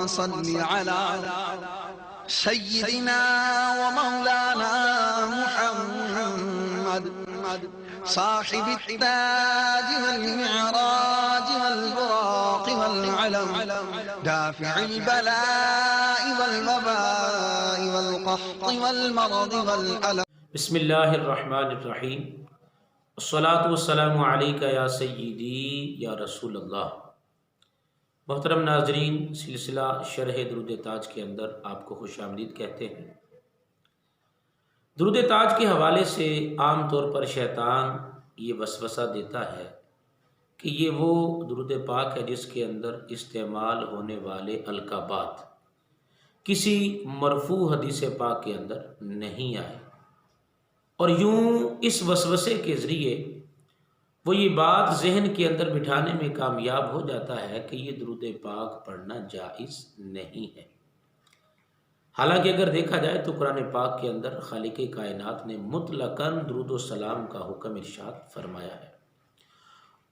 صل على سيدنا ومولانا محمد صاحب التاج والمعراج والبراق والعلم دافع البلاء والوباء والقحط والمرض والألم. بسم اللہ الرحمن الرحیم. الصلاۃ والسلام علیک یا سیدی یا رسول اللہ. محترم ناظرین، سلسلہ شرح درود تاج کے اندر آپ کو خوش آمدید کہتے ہیں. درود تاج کے حوالے سے عام طور پر شیطان یہ وسوسہ دیتا ہے کہ یہ وہ درود پاک ہے جس کے اندر استعمال ہونے والے القابات کسی مرفوع حدیث پاک کے اندر نہیں آئے، اور یوں اس وسوسے کے ذریعے وہ یہ بات ذہن کے اندر بٹھانے میں کامیاب ہو جاتا ہے کہ یہ درود پاک پڑھنا جائز نہیں ہے. حالانکہ اگر دیکھا جائے تو قرآن پاک کے اندر خالق کائنات نے مطلقاً درود و سلام کا حکم ارشاد فرمایا ہے،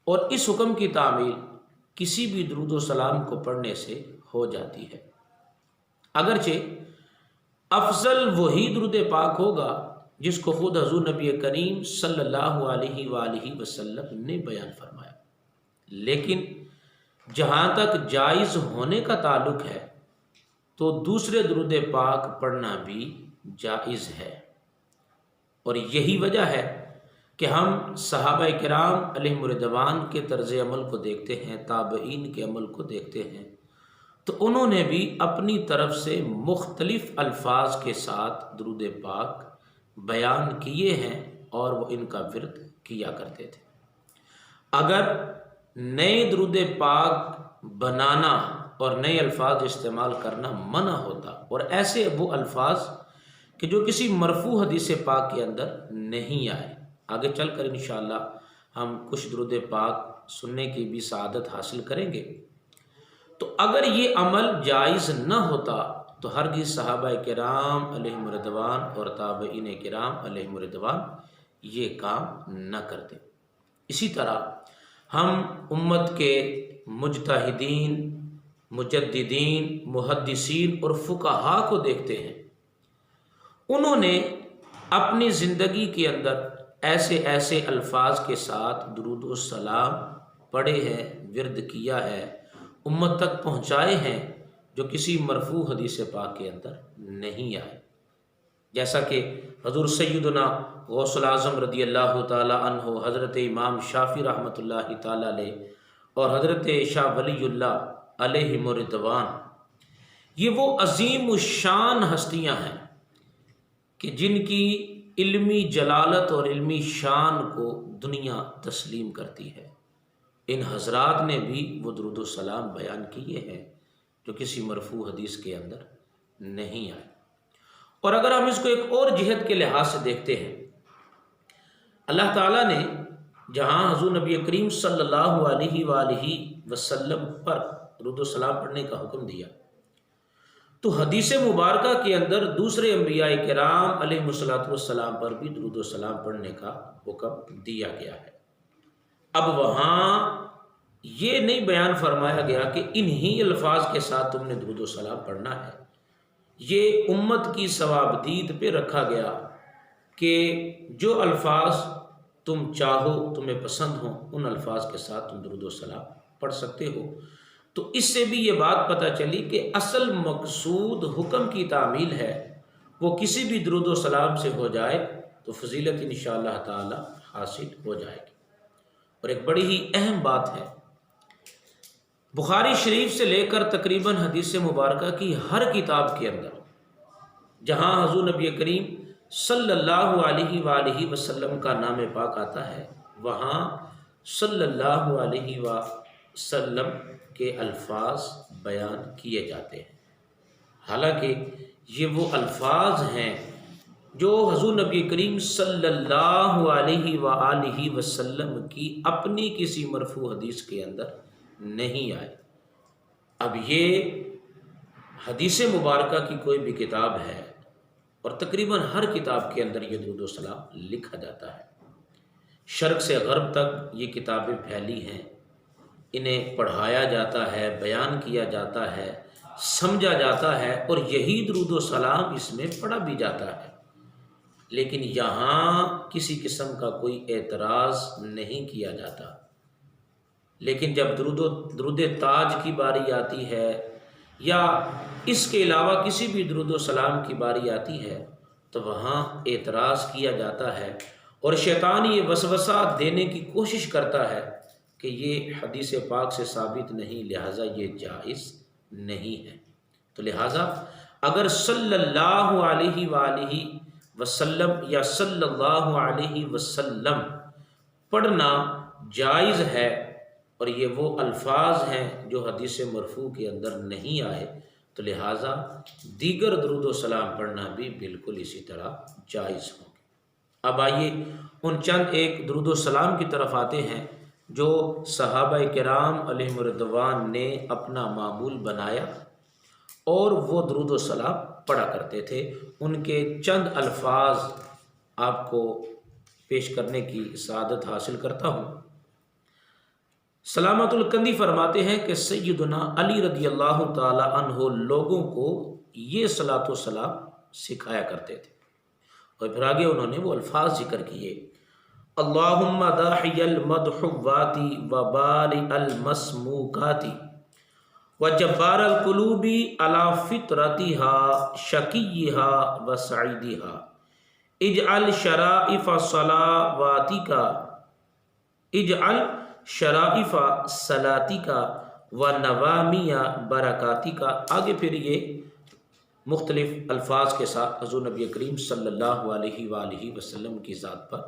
اور اس حکم کی تعمیل کسی بھی درود و سلام کو پڑھنے سے ہو جاتی ہے. اگرچہ افضل وہی درود پاک ہوگا جس کو خود حضور نبی کریم صلی اللہ علیہ وآلہ وسلم نے بیان فرمایا، لیکن جہاں تک جائز ہونے کا تعلق ہے تو دوسرے درود پاک پڑھنا بھی جائز ہے. اور یہی وجہ ہے کہ ہم صحابہ کرام علیہم رضوان کے طرز عمل کو دیکھتے ہیں، تابعین کے عمل کو دیکھتے ہیں، تو انہوں نے بھی اپنی طرف سے مختلف الفاظ کے ساتھ درود پاک بیان کیے ہیں اور وہ ان کا ورد کیا کرتے تھے. اگر نئے درود پاک بنانا اور نئے الفاظ استعمال کرنا منع ہوتا، اور ایسے وہ الفاظ کہ جو کسی مرفوع حدیث پاک کے اندر نہیں آئے، آگے چل کر انشاءاللہ ہم کچھ درود پاک سننے کی بھی سعادت حاصل کریں گے، تو اگر یہ عمل جائز نہ ہوتا تو ہرگز صحابہ کرام علیہم رضوان اور تابعین کرام علیہم رضوان یہ کام نہ کرتے. اسی طرح ہم امت کے مجتہدین، مجددین، محدثین اور فقہا کو دیکھتے ہیں. انہوں نے اپنی زندگی کے اندر ایسے الفاظ کے ساتھ درود و سلام پڑھے ہیں، ورد کیا ہے، امت تک پہنچائے ہیں، جو کسی مرفوع حدیث پاک کے اندر نہیں آئے. جیسا کہ حضور سیدنا غوث الاعظم رضی اللہ تعالی عنہ، حضرت امام شافعی رحمۃ اللہ تعالی علیہ اور حضرت شاہ ولی اللہ علیہم رضوان، یہ وہ عظیم الشان ہستیاں ہیں کہ جن کی علمی جلالت اور علمی شان کو دنیا تسلیم کرتی ہے. ان حضرات نے بھی وہ درود و سلام بیان کیے ہیں جو کسی مرفوع حدیث کے اندر نہیں آئے. اور اگر ہم اس کو ایک اور جہت کے لحاظ سے دیکھتے ہیں، اللہ تعالیٰ نے جہاں حضور نبی کریم صلی اللہ علیہ وآلہ وسلم پر درود و سلام پڑھنے کا حکم دیا، تو حدیث مبارکہ کے اندر دوسرے انبیاء کرام علیہ السلام پر بھی درود و سلام پڑھنے کا حکم دیا گیا ہے. اب وہاں یہ نہیں بیان فرمایا گیا کہ انہی الفاظ کے ساتھ تم نے درود و سلام پڑھنا ہے. یہ امت کی ثوابدید پہ رکھا گیا کہ جو الفاظ تم چاہو، تمہیں پسند ہوں، ان الفاظ کے ساتھ تم درود و سلام پڑھ سکتے ہو. تو اس سے بھی یہ بات پتہ چلی کہ اصل مقصود حکم کی تعمیل ہے، وہ کسی بھی درود و سلام سے ہو جائے تو فضیلت انشاءاللہ تعالی حاصل ہو جائے گی. اور ایک بڑی ہی اہم بات ہے، بخاری شریف سے لے کر تقریباً حدیث مبارکہ کی ہر کتاب کے اندر جہاں حضور نبی کریم صلی اللہ علیہ وآلہ وسلم کا نام پاک آتا ہے، وہاں صلی اللہ علیہ وسلم کے الفاظ بیان کیے جاتے ہیں. حالانکہ یہ وہ الفاظ ہیں جو حضور نبی کریم صلی اللہ علیہ وآلہ وسلم کی اپنی کسی مرفوع حدیث کے اندر نہیں آئے. اب یہ حدیث مبارکہ کی کوئی بھی کتاب ہے اور تقریباً ہر کتاب کے اندر یہ درود و سلام لکھا جاتا ہے. شرق سے غرب تک یہ کتابیں پھیلی ہیں، انہیں پڑھایا جاتا ہے، بیان کیا جاتا ہے، سمجھا جاتا ہے، اور یہی درود و سلام اس میں پڑھا بھی جاتا ہے، لیکن یہاں کسی قسم کا کوئی اعتراض نہیں کیا جاتا۔ لیکن جب درود تاج کی باری آتی ہے یا اس کے علاوہ کسی بھی درود و سلام کی باری آتی ہے تو وہاں اعتراض کیا جاتا ہے، اور شیطان یہ وسوسہ دینے کی کوشش کرتا ہے کہ یہ حدیث پاک سے ثابت نہیں، لہٰذا یہ جائز نہیں ہے۔ تو لہٰذا اگر صلی اللہ علیہ وآلہ وسلم یا صلی اللہ علیہ وسلم پڑھنا جائز ہے، اور یہ وہ الفاظ ہیں جو حدیث مرفوع کے اندر نہیں آئے، تو لہٰذا دیگر درود و سلام پڑھنا بھی بالکل اسی طرح جائز ہوں گے۔ اب آئیے ان چند ایک درود و سلام کی طرف آتے ہیں جو صحابہ کرام علیہم الرضوان نے اپنا معمول بنایا اور وہ درود و سلام پڑھا کرتے تھے۔ ان کے چند الفاظ آپ کو پیش کرنے کی سعادت حاصل کرتا ہوں۔ سلامت الکندی فرماتے ہیں کہ سیدنا علی رضی اللہ تعالی عنہ لوگوں کو یہ صلاۃ و سلام سکھایا کرتے تھے، اور پھر آگے انہوں نے وہ الفاظ ذکر کیے: اللہم داحی المدحواتی وباری المسموکاتی وجبار القلوب علی فطرتہا شقیہا وسعیدہا اجعل شرائف صلواتک اجعل شرائف صلاتک ونوامی برکاتک۔ آگے پھر یہ مختلف الفاظ کے ساتھ حضور نبی کریم صلی اللہ علیہ وآلہ وسلم کی ذات پر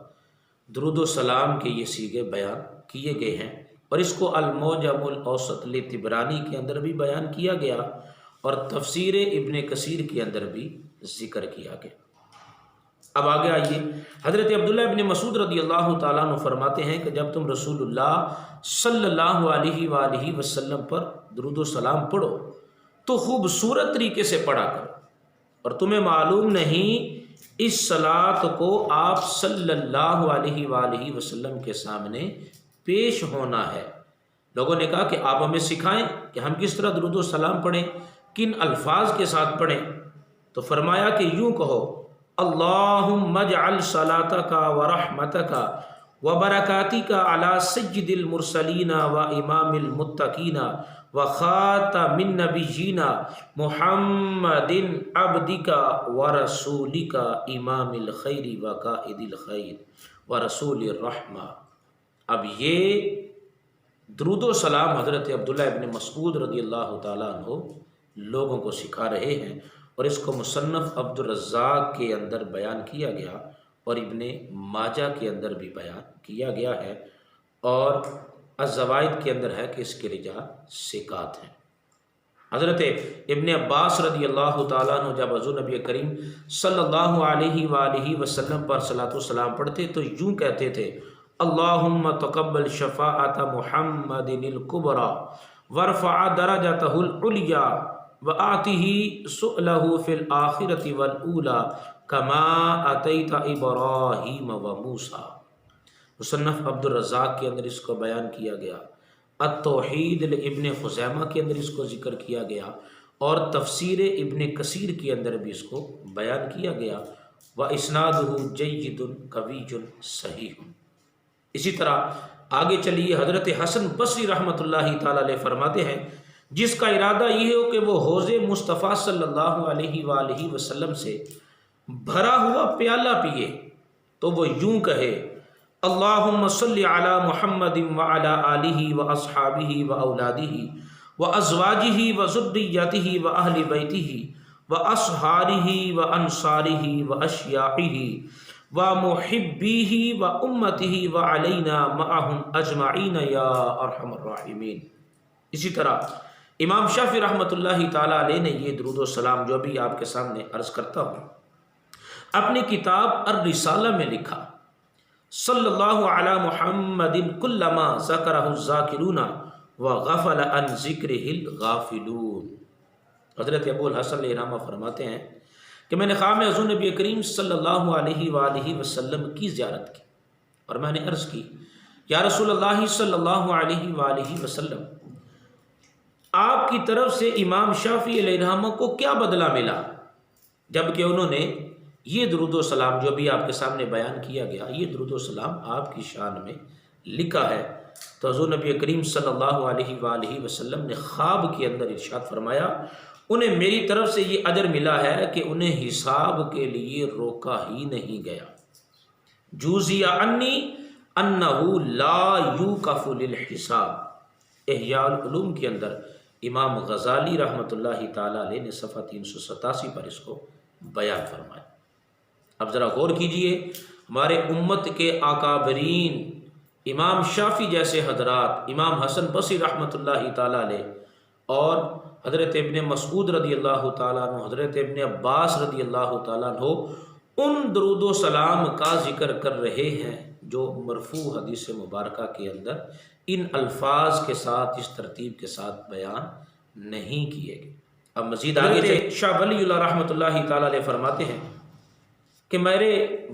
درود و سلام کے یہ صیغے بیان کیے گئے ہیں، اور اس کو المعجم الاوسط لطبرانی کے اندر بھی بیان کیا گیا اور تفسیر ابن کثیر کے اندر بھی ذکر کیا گیا۔ اب آگے آئیے، حضرت عبداللہ ابن مسعود رضی اللہ تعالیٰ عنہ فرماتے ہیں کہ جب تم رسول اللہ صلی اللہ علیہ وآلہ وسلم پر درود و سلام پڑھو تو خوبصورت طریقے سے پڑھا کرو، اور تمہیں معلوم نہیں اس صلاۃ کو آپ صلی اللہ علیہ وآلہ وسلم کے سامنے پیش ہونا ہے۔ لوگوں نے کہا کہ آپ ہمیں سکھائیں کہ ہم کس طرح درود و سلام پڑھیں، کن الفاظ کے ساتھ پڑھیں؟ تو فرمایا کہ یوں کہو: اللہم اجعل صلاتک ورحمتک وبرکاتک علی سید المرسلین وامام المتقین وخاتم النبیین محمد عبدک ورسولک امام الخیر وقائد الخیر ورسول الرحمہ۔ اب یہ درود و سلام حضرت عبداللہ ابن مسعود رضی اللہ تعالیٰ عنہ لوگوں کو سکھا رہے ہیں، اور اس کو مصنف عبد الرزاق کے اندر بیان کیا گیا اور ابن ماجہ کے اندر بھی بیان کیا گیا ہے، اور الزوائد کے اندر ہے کہ اس کے رجال ثقات ہیں۔ حضرت ابن عباس رضی اللہ تعالیٰ عنہ جب حضور نبی کریم صلی اللہ علیہ وآلہ وسلم پر صلاۃ و سلام پڑھتے تو یوں کہتے تھے: اللہم تقبل شفاعت محمد الکبریٰ وارفع درجتہ العلیٰ وآتہ سؤلہ فی الآخرۃ والأولیٰ کما آتیت ابراہیم وموسیٰ۔ مصنف عبد الرزاق کے اندر اس کو بیان کیا گیا، التوحید ابن خزیمہ کے اندر اس کو ذکر کیا گیا، اور تفسیر ابن کثیر کے اندر بھی اس کو بیان کیا گیا، واسنادہ جید قوی صحیح۔ اسی طرح آگے چلیے، حضرت حسن بصری رحمۃ اللہ تعالی علیہ فرماتے ہیں: جس کا ارادہ یہ ہو کہ وہ حوض مصطفیٰ صلی اللہ علیہ وآلہ وسلم سے بھرا ہوا پیالہ پیے تو وہ یوں کہے: اللہم صلی علی محمد وعلی آلہ واصحابہ واولادہ وازواجہ وذریتہ واہل بیتہ واصہارہ وانصارہ واشیاعہ ومحبیہ وامتہ وعلینا معہم اجمعین یا ارحم الراحمین۔ اسی طرح امام شافعی رحمۃ اللہ تعالیٰ علیہ نے یہ درود و سلام جو بھی آپ کے سامنے عرض کرتا ہوں اپنی کتاب الرسالہ میں لکھا: صلی اللہ علی محمد کلما ذکرہ الذاکرون وغفل عن ذکرہ الغافلون۔ حضرت ابو الحسن علیہ رحمہ فرماتے ہیں کہ میں نے خواب میں حضور نبی کریم صلی اللہ علیہ وآلہ وسلم کی زیارت کی، اور میں نے عرض کی یا رسول اللہ صلی اللہ علیہ وآلہ وسلم، آپ کی طرف سے امام شافعی علیہ الرحمہ کو کیا بدلہ ملا؟ جبکہ انہوں نے یہ درود و سلام جو بھی آپ کے سامنے بیان کیا گیا، یہ درود و سلام آپ کی شان میں لکھا ہے۔ تو حضور نبی کریم صلی اللہ علیہ وآلہ وسلم نے خواب کے اندر ارشاد فرمایا، انہیں میری طرف سے یہ اجر ملا ہے کہ انہیں حساب کے لیے روکا ہی نہیں گیا۔ جوزی انی انہ لا یوقف للحساب، احیاء العلوم کے اندر امام غزالی رحمۃ اللہ تعالی علیہ نے صفحہ 387 پر اس کو بیان فرمایا۔ اب ذرا غور کیجئے، ہمارے امت کے اکابرین امام شافعی جیسے حضرات، امام حسن بصری رحمۃ اللہ تعالی علیہ اور حضرت ابن مسعود رضی اللہ تعالیٰ عنہ، حضرت ابن عباس رضی اللہ تعالیٰ عنہ ان درود و سلام کا ذکر کر رہے ہیں جو مرفوع حدیث مبارکہ کے اندر ان الفاظ کے ساتھ، اس ترتیب کے ساتھ بیان نہیں کیے گئے۔ اب مزید آگے شاہ ولی اللہ رحمۃ اللہ تعالیٰ علیہ فرماتے ہیں کہ میرے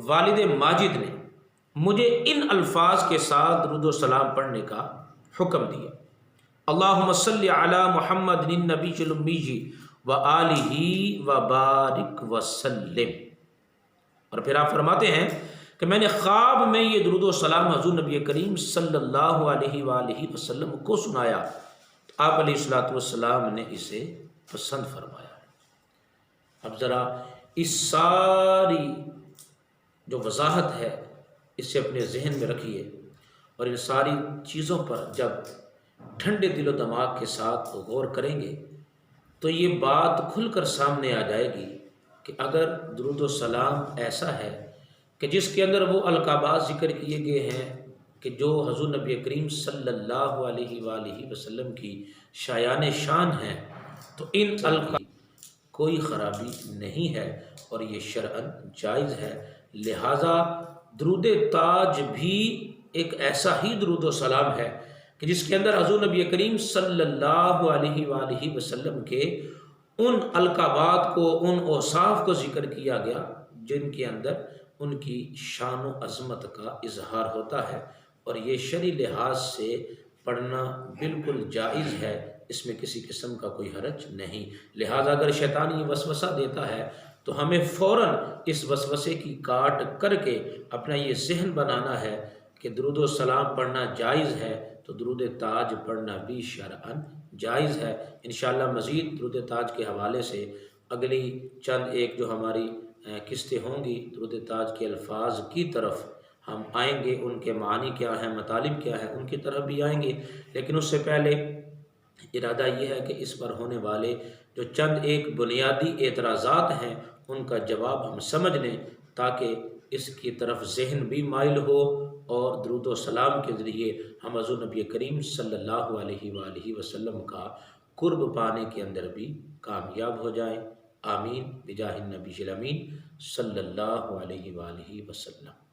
والد ماجد نے مجھے ان الفاظ کے ساتھ درود و سلام پڑھنے کا حکم دیا، اللہم صلی علی محمد النبی الامی و آلہ و بارک وسلم۔ اور پھر آپ فرماتے ہیں کہ میں نے خواب میں یہ درود و سلام حضور نبی کریم صلی اللہ علیہ وآلہ وسلم کو سنایا، تو آپ علیہ الصلوۃ والسلام نے اسے پسند فرمایا۔ اب ذرا اس ساری جو وضاحت ہے اسے اپنے ذہن میں رکھیے، اور ان ساری چیزوں پر جب ٹھنڈے دل و دماغ کے ساتھ غور کریں گے تو یہ بات کھل کر سامنے آ جائے گی کہ اگر درود و سلام ایسا ہے کہ جس کے اندر وہ القابات ذکر کیے گئے ہیں کہ جو حضور نبی کریم صلی اللہ علیہ وآلہ وسلم کی شایان شان ہیں، تو ان القاب کوئی خرابی نہیں ہے اور یہ شرعاً جائز ہے۔ لہٰذا درود تاج بھی ایک ایسا ہی درود و سلام ہے کہ جس کے اندر حضور نبی کریم صلی اللہ علیہ وآلہ وسلم کے ان القابات کو، ان اوصاف کو ذکر کیا گیا جن کے اندر ان کی شان و عظمت کا اظہار ہوتا ہے، اور یہ شرعی لحاظ سے پڑھنا بالکل جائز ہے، اس میں کسی قسم کا کوئی حرج نہیں۔ لہٰذا اگر شیطان یہ وسوسہ دیتا ہے تو ہمیں فوراً اس وسوسے کی کاٹ کر کے اپنا یہ ذہن بنانا ہے کہ درود و سلام پڑھنا جائز ہے، تو درود تاج پڑھنا بھی شرعاً جائز ہے۔ انشاءاللہ مزید درود تاج کے حوالے سے اگلی چند ایک جو ہماری قسطیں ہوں گی درود تاج کے الفاظ کی طرف ہم آئیں گے، ان کے معنی کیا ہیں، مطالب کیا ہیں، ان کی طرف بھی آئیں گے، لیکن اس سے پہلے ارادہ یہ ہے کہ اس پر ہونے والے جو چند ایک بنیادی اعتراضات ہیں ان کا جواب ہم سمجھ لیں، تاکہ اس کی طرف ذہن بھی مائل ہو اور درود و سلام کے ذریعے ہم حضور نبی کریم صلی اللہ علیہ وآلہ وسلم کا قرب پانے کے اندر بھی کامیاب ہو جائیں۔ آمین بجاہ النبی الامین صلی اللہ علیہ وآلہ وسلم۔